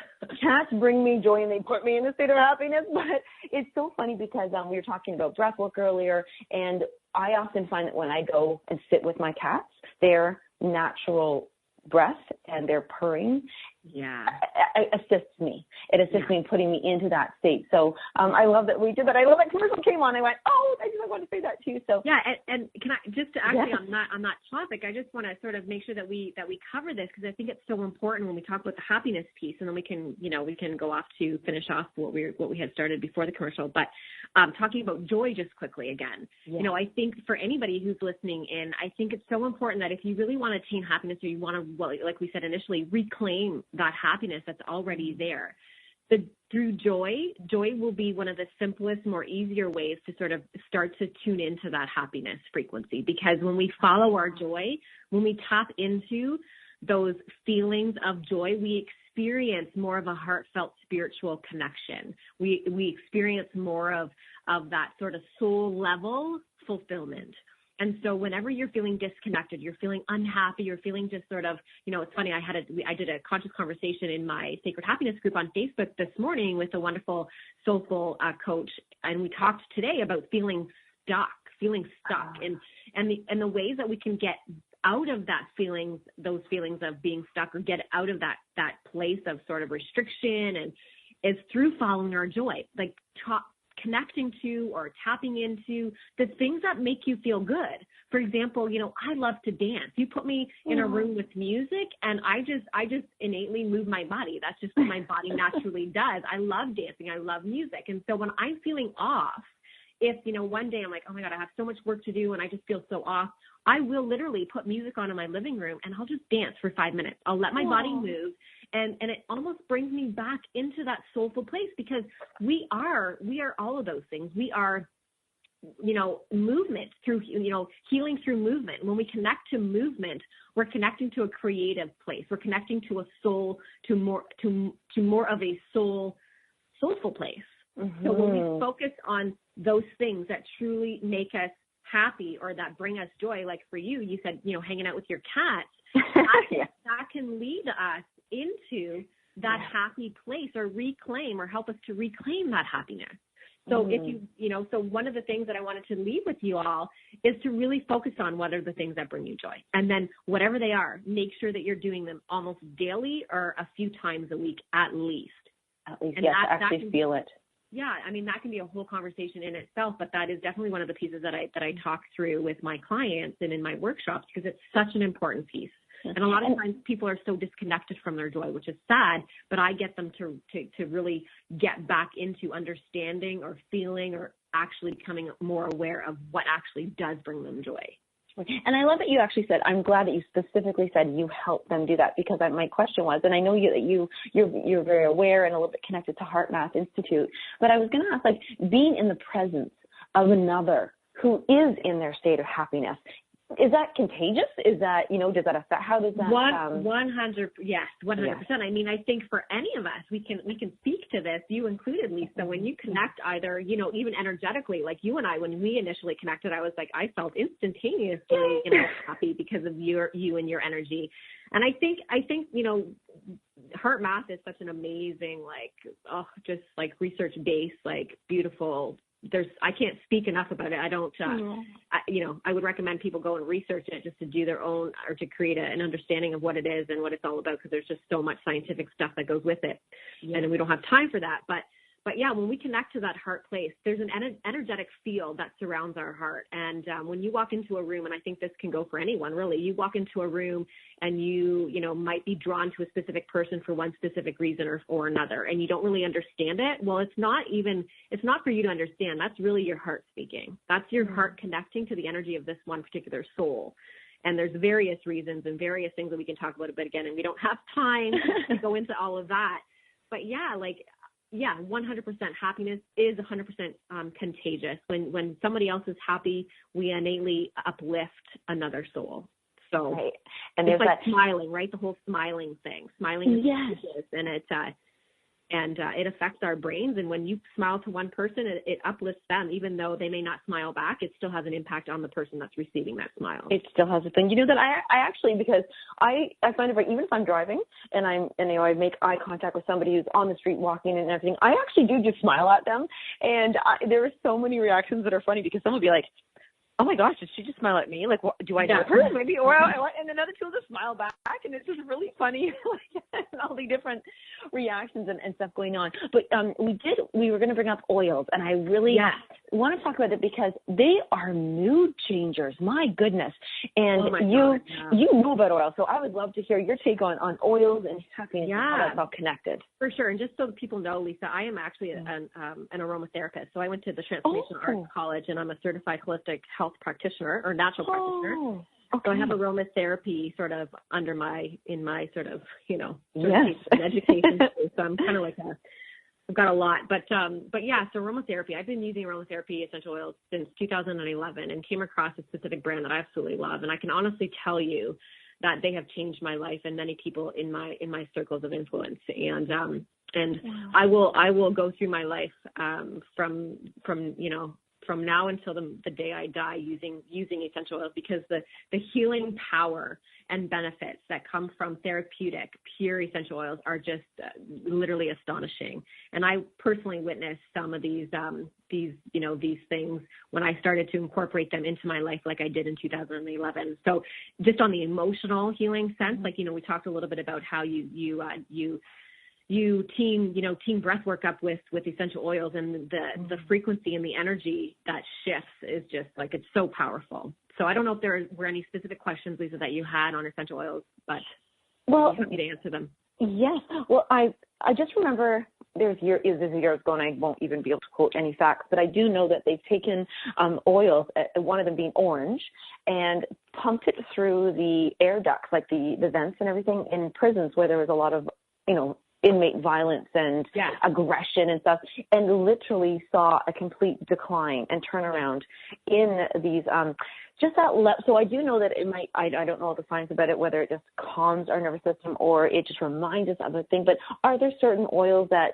Speaker 2: Cats bring me joy and they put me in a state of happiness. But it's so funny because we were talking about breath work earlier, and I often find that when I go and sit with my cats, their natural breath and their purring assists me. It assists me in putting me into that state. So I love that we did that. I love that commercial came on. I went, I want to say that too. So
Speaker 3: yeah, and can I just actually on that topic, I just want to sort of make sure that we cover this, because I think it's so important when we talk about the happiness piece, and then we can go off to finish off what we had started before the commercial. But talking about joy just quickly again, I think for anybody who's listening in, I think it's so important that if you really want to attain happiness, or you want to, like we said initially, reclaim that happiness that's already there. Through joy will be one of the simplest, more easier ways to sort of start to tune into that happiness frequency. Because when we follow our joy, when we tap into those feelings of joy, we experience more of a heartfelt spiritual connection. We experience more of that sort of soul level fulfillment. And so whenever you're feeling disconnected, you're feeling unhappy, you're feeling just sort of, it's funny, I did a conscious conversation in my Sacred Happiness group on Facebook this morning with a wonderful soulful coach. And we talked today about feeling stuck and the ways that we can get out of those feelings of being stuck, or get out of that place of sort of restriction, and is through following our joy, like connecting to or tapping into the things that make you feel good. For example, I love to dance. You put me in a room with music and I just innately move my body. That's just what my body naturally does. I love dancing. I love music. And so when I'm feeling off, if, one day I'm like, oh my God, I have so much work to do and I just feel so off, I will literally put music on in my living room and I'll just dance for 5 minutes. I'll let my body move. And it almost brings me back into that soulful place, because we are all of those things. We are, movement through, healing through movement. When we connect to movement, we're connecting to a creative place. We're connecting to a soul, to more of a soulful place. Mm-hmm. So when we focus on those things that truly make us happy or that bring us joy, like for you, you said, hanging out with your cats, that can lead us into that happy place, or help us to reclaim that happiness. So if so one of the things that I wanted to leave with you all is to really focus on what are the things that bring you joy. And then whatever they are, make sure that you're doing them almost daily or a few times a week at least. And
Speaker 2: yes, actually feel it.
Speaker 3: Yeah, I mean, that can be a whole conversation in itself, but that is definitely one of the pieces that I talk through with my clients and in my workshops, because it's such an important piece. And a lot of times people are so disconnected from their joy, which is sad, but I get them to really get back into understanding or feeling or actually becoming more aware of what actually does bring them joy.
Speaker 2: And I love that you actually said, I'm glad that you specifically said you help them do that, because my question was, and I know you're very aware and a little bit connected to Heart Math Institute, but I was going to ask, like, being in the presence of another who is in their state of happiness, is that contagious? Is that, does that affect, how does that?
Speaker 3: 100%. Yes, 100%. Yeah. I mean, I think for any of us, we can speak to this, you included, Lisa, when you connect either, even energetically, like you and I, when we initially connected, I was like, I felt instantaneously, happy because of you and your energy. And I think, Heart Math is such an amazing, just like research-based, beautiful, I can't speak enough about it. I don't, I would recommend people go and research it just to do their own, or to create an understanding of what it is and what it's all about, because there's just so much scientific stuff that goes with it. Yeah. And we don't have time for that. But yeah, when we connect to that heart place, there's an energetic field that surrounds our heart. And when you walk into a room, and I think this can go for anyone really, you walk into a room and you might be drawn to a specific person for one specific reason or another, and you don't really understand it. Well, it's not for you to understand. That's really your heart speaking. That's your heart connecting to the energy of this one particular soul. And there's various reasons and various things that we can talk about a bit again, and we don't have time to go into all of that. But yeah, Yeah, 100%. Happiness is 100% contagious. When somebody else is happy, we innately uplift another soul. So
Speaker 2: right. And
Speaker 3: it's
Speaker 2: there's
Speaker 3: like
Speaker 2: that
Speaker 3: smiling, right? The whole smiling thing. Smiling is contagious, and it affects our brains. And when you smile to one person, it uplifts them, even though they may not smile back. It still has an impact on the person that's receiving that smile.
Speaker 2: It still has a thing. You know that I actually, because I find it, even if I'm driving and I make eye contact with somebody who's on the street walking and everything, I actually do just smile at them. And there are so many reactions that are funny, because some will be like, oh my gosh, did she just smile at me? Like, what, do I know her? Maybe, and another two will just smile back, and it's just really funny, and all the different reactions and stuff going on. But we were going to bring up oils, and I really want to talk about it because they are mood changers. My goodness. And you know about oils, so I would love to hear your take on oils and happiness and how that's all connected.
Speaker 3: For sure. And just so that people know, Lisa, I am actually an aromatherapist. So I went to the Transformation Arts College, and I'm a certified holistic health practitioner or natural practitioner. Okay. So I have aromatherapy sort of in my sort of, education. So I'm kind of like I've got a lot, but yeah, so aromatherapy, I've been using aromatherapy essential oils since 2011 and came across a specific brand that I absolutely love. And I can honestly tell you that they have changed my life and many people in my circles of influence. And I will go through my life, from now until the day I die using essential oils, because the healing power and benefits that come from therapeutic, pure essential oils are just literally astonishing. And I personally witnessed some of these things when I started to incorporate them into my life, like I did in 2011. So just on the emotional healing sense, like, we talked a little bit about how you team breath work up with essential oils, and the frequency and the energy that shifts is just like, it's so powerful. So I don't know if there were any specific questions, Lisa, that you had on essential oils, but I'm happy to answer them.
Speaker 2: Yes. Well, I just remember there's years ago, and I won't even be able to quote any facts, but I do know that they've taken oils, one of them being orange, and pumped it through the air ducts, like the vents and everything in prisons where there was a lot of, inmate violence and aggression and stuff, and literally saw a complete decline and turnaround in these, so I do know that it might, I don't know all the science about it, whether it just calms our nervous system or it just reminds us of a thing, but are there certain oils that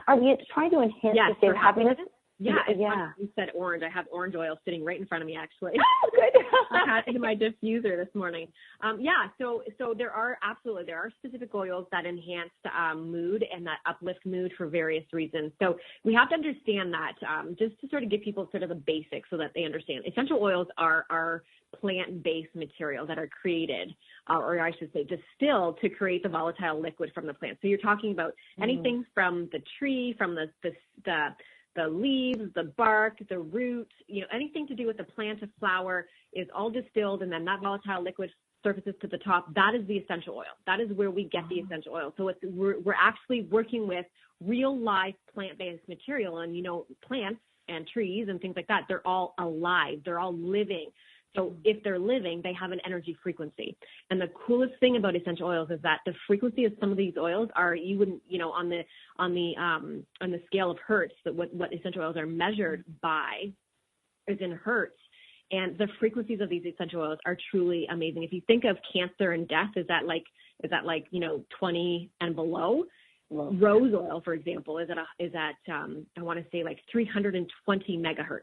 Speaker 2: are we trying to enhance the state of happiness?
Speaker 3: Yeah. You said orange. I have orange oil sitting right in front of me, actually. Oh, good. I had it in my diffuser this morning. So there are specific oils that enhance mood and that uplift mood for various reasons. So we have to understand that, just to sort of give people sort of the basics so that they understand. Essential oils are plant-based materials that are created, or I should say distilled, to create the volatile liquid from the plant. So you're talking about anything from the tree, from the leaves, the bark, the root, anything to do with the plant of flower is all distilled, and then that volatile liquid surfaces to the top. That is the essential oil. That is where we get the essential oil. So we're actually working with real life plant-based material, and plants and trees and things like that, they're all alive. They're all living. So if they're living, they have an energy frequency. And the coolest thing about essential oils is that the frequency of some of these oils are, you wouldn't, on the scale of hertz, that what essential oils are measured by is in hertz. And the frequencies of these essential oils are truly amazing. If you think of cancer and death, is that like 20 and below? Well, rose oil, for example, is at I want to say like 320 megahertz.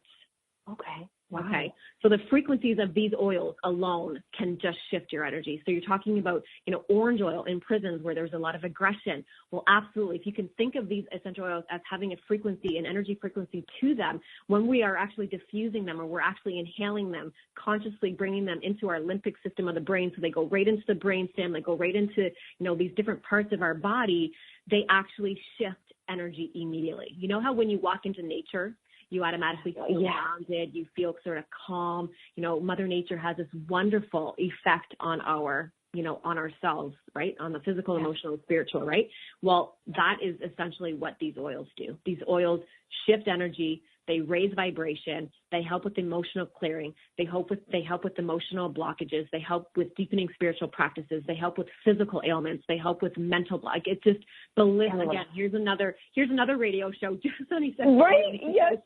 Speaker 2: Okay. Wow.
Speaker 3: Okay. So the frequencies of these oils alone can just shift your energy. So you're talking about, orange oil in prisons where there's a lot of aggression. Well, absolutely. If you can think of these essential oils as having a frequency, an energy frequency to them, when we are actually diffusing them or we're actually inhaling them, consciously bringing them into our limbic system of the brain, so they go right into the brainstem, they go right into, these different parts of our body, they actually shift energy immediately. You know how when you walk into nature, you automatically feel grounded, you feel sort of calm. Mother Nature has this wonderful effect on our, on ourselves, right? On the physical, emotional, spiritual, right? Well, that is essentially what these oils do. These oils shift energy, They raise vibration. They help with emotional clearing. They help with emotional blockages. They help with deepening spiritual practices. They help with physical ailments. They help with mental block. It's just the list. Again, here's another radio show just on essential
Speaker 2: right?
Speaker 3: oils.
Speaker 2: Yes.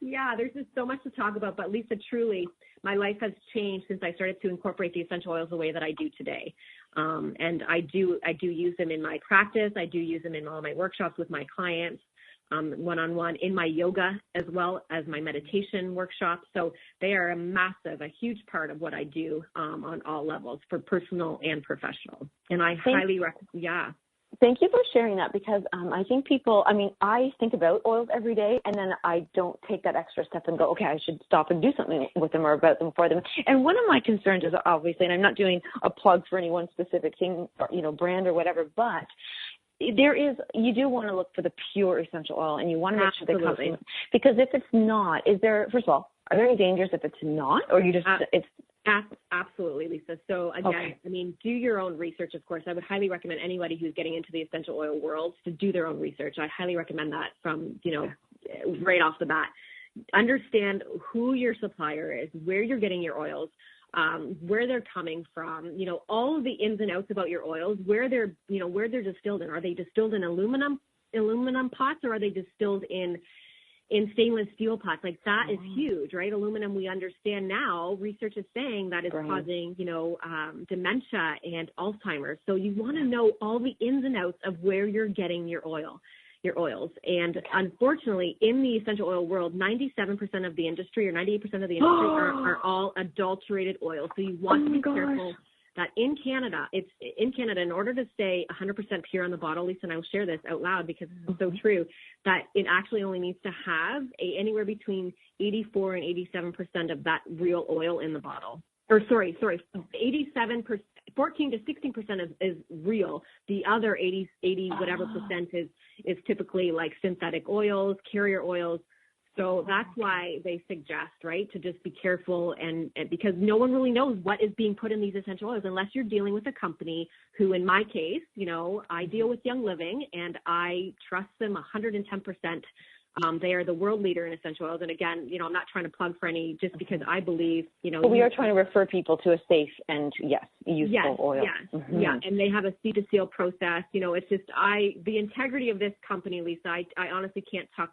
Speaker 3: Yeah, there's just so much to talk about. But Lisa, truly, my life has changed since I started to incorporate the essential oils the way that I do today. And I do use them in my practice. I do use them in all my workshops with my clients, one-on-one, in my yoga as well as my meditation workshops. So they are a huge part of what I do on all levels for personal and professional. And I highly recommend, yeah.
Speaker 2: Thank you for sharing that, because I think I think about oils every day, and then I don't take that extra step and go, okay, I should stop and do something with them or about them for them. And one of my concerns is, obviously, and I'm not doing a plug for any one specific thing, or, brand or whatever, but you do want to look for the pure essential oil, and you want to make sure they come in. Because if it's not, first of all, are there any dangers if it's not, or you just,
Speaker 3: Absolutely, Lisa. So again, do your own research, of course. I would highly recommend anybody who's getting into the essential oil world to do their own research. I highly recommend that from, right off the bat. Understand who your supplier is, where you're getting your oils, where they're coming from, all of the ins and outs about your oils, where they're distilled in. Are they distilled in aluminum pots, or are they distilled in stainless steel pots? Like, that is huge, right? Aluminum, we understand now, research is saying that is causing, dementia and Alzheimer's. So you want to know all the ins and outs of where you're getting your oils. And unfortunately, in the essential oil world, 97% of the industry, or 98% of the industry are all adulterated oils. So you want to be careful that in Canada, in order to stay 100% pure on the bottle, Lisa, and I will share this out loud because it's so true, that it actually only needs to have anywhere between 84 and 87% of that real oil in the bottle. Or 87%, 14 to 16% is real. The other 80 whatever percent is typically like synthetic oils, carrier oils. So that's why they suggest, right, to just be careful, and because no one really knows what is being put in these essential oils unless you're dealing with a company who, in my case, I deal with Young Living, and I trust them 110%. They are the world leader in essential oils. And again, I'm not trying to plug for any, just because I believe,
Speaker 2: But we are trying to refer people to a safe and, useful oil.
Speaker 3: Yes, yeah. And they have a seed to seal process. It's just, the integrity of this company, Lisa, I honestly can't talk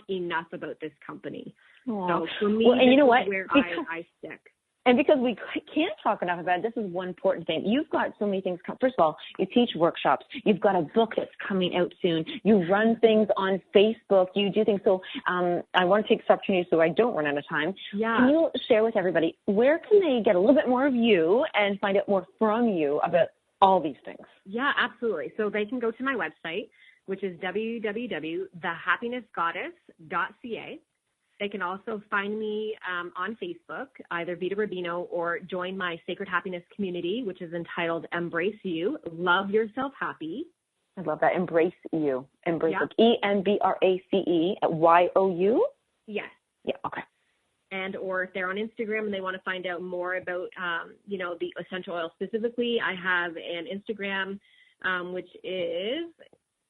Speaker 3: enough about this company. Aww. So for me,
Speaker 2: and you know what?
Speaker 3: Where I stick.
Speaker 2: And because we can't talk enough about it, this is one important thing. You've got so many things. First of all, you teach workshops. You've got a book that's coming out soon. You run things on Facebook. You do things. So I want to take this opportunity so I don't run out of time.
Speaker 3: Yeah.
Speaker 2: Can you share with everybody, where can they get a little bit more of you and find out more from you about all these things?
Speaker 3: Yeah, absolutely. So they can go to my website, which is www.thehappinessgoddess.ca. They can also find me on Facebook, either Vita Rubino, or join my Sacred Happiness community, which is entitled Embrace You, Love Yourself Happy.
Speaker 2: I love that. Embrace You. Embrace, like EMBRACEYOU?
Speaker 3: Yes.
Speaker 2: Yeah, okay.
Speaker 3: And or if they're on Instagram and they want to find out more about, the essential oil specifically, I have an Instagram, which is,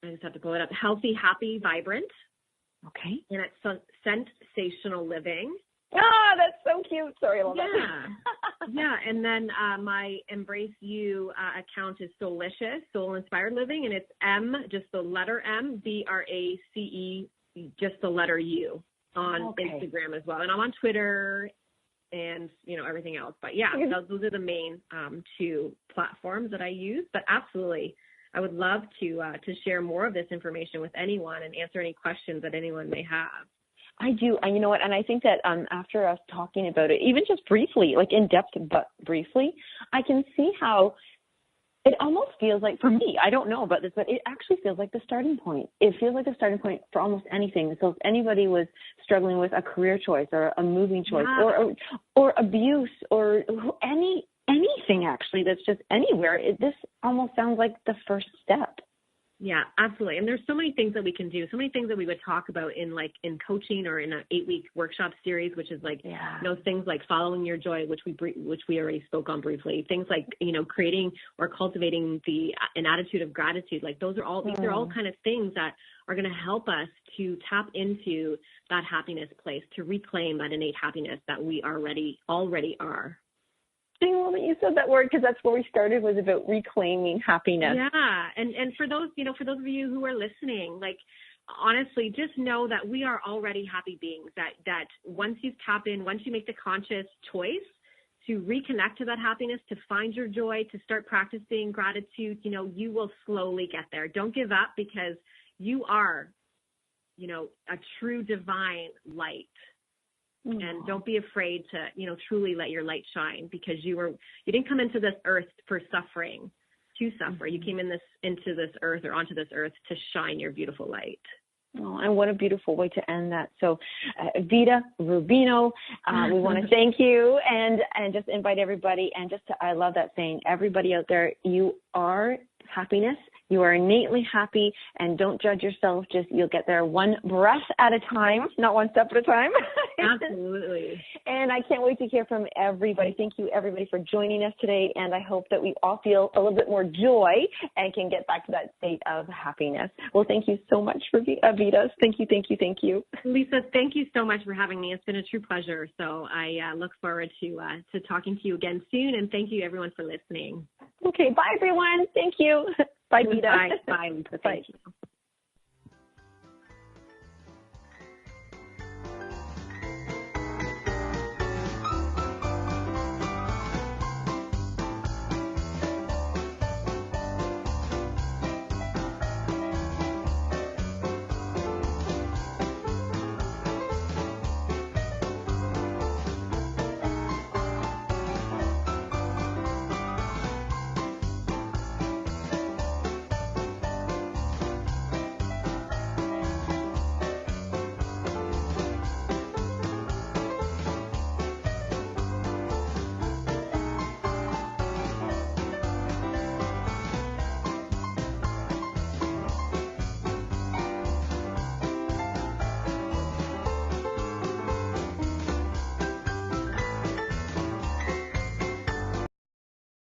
Speaker 3: I just have to pull it up, Healthy, Happy, Vibrant.
Speaker 2: Okay.
Speaker 3: And it's Sensational Living.
Speaker 2: Ah, that's so cute. Sorry, I love that.
Speaker 3: Yeah. And then my Embrace You account is Soulicious, Soul Inspired Living, and it's just the letter M, BRACE, just the letter U on Instagram as well. And I'm on Twitter and, everything else. But yeah, those are the main two platforms that I use. But absolutely, I would love to share more of this information with anyone and answer any questions that anyone may have.
Speaker 2: I do. And you know what? And I think that after us talking about it, even just briefly, like in depth, but briefly, I can see how it almost feels like, for me, I don't know about this, but it actually feels like the starting point. It feels like the starting point for almost anything. So if anybody was struggling with a career choice or a moving choice or abuse or anything actually that's just anywhere, this almost sounds like the first step.
Speaker 3: Yeah, absolutely. And there's so many things that we can do, so many things that we would talk about in coaching or in an 8-week workshop series, which is things like following your joy, which we already spoke on briefly. Things like, creating or cultivating an attitude of gratitude. Like these are all kind of things that are going to help us to tap into that happiness place, to reclaim that innate happiness that we already are.
Speaker 2: I love that you said that word, because that's where we started, was about reclaiming happiness.
Speaker 3: Yeah. And for those of you who are listening, honestly, just know that we are already happy beings, that once you tap in, once you make the conscious choice to reconnect to that happiness, to find your joy, to start practicing gratitude, you will slowly get there. Don't give up, because you are, a true divine light. And don't be afraid to, truly let your light shine, because you didn't come into this earth for suffering, to suffer. You came into this earth to shine your beautiful light.
Speaker 2: Oh, and what a beautiful way to end that. So, Vita Rubino, we want to thank you and just invite everybody. And I love that saying, everybody out there, you are happiness. You are innately happy, and don't judge yourself. You'll get there one breath at a time, not one step at a time.
Speaker 3: Absolutely.
Speaker 2: And I can't wait to hear from everybody. Thank you, everybody, for joining us today. And I hope that we all feel a little bit more joy and can get back to that state of happiness. Well, thank you so much for Vita. Thank you.
Speaker 3: Lisa, thank you so much for having me. It's been a true pleasure. So I look forward to talking to you again soon. And thank you, everyone, for listening.
Speaker 2: Okay. Bye, everyone. Thank you. Bye, Vita.
Speaker 3: Bye, Lisa. Thank you.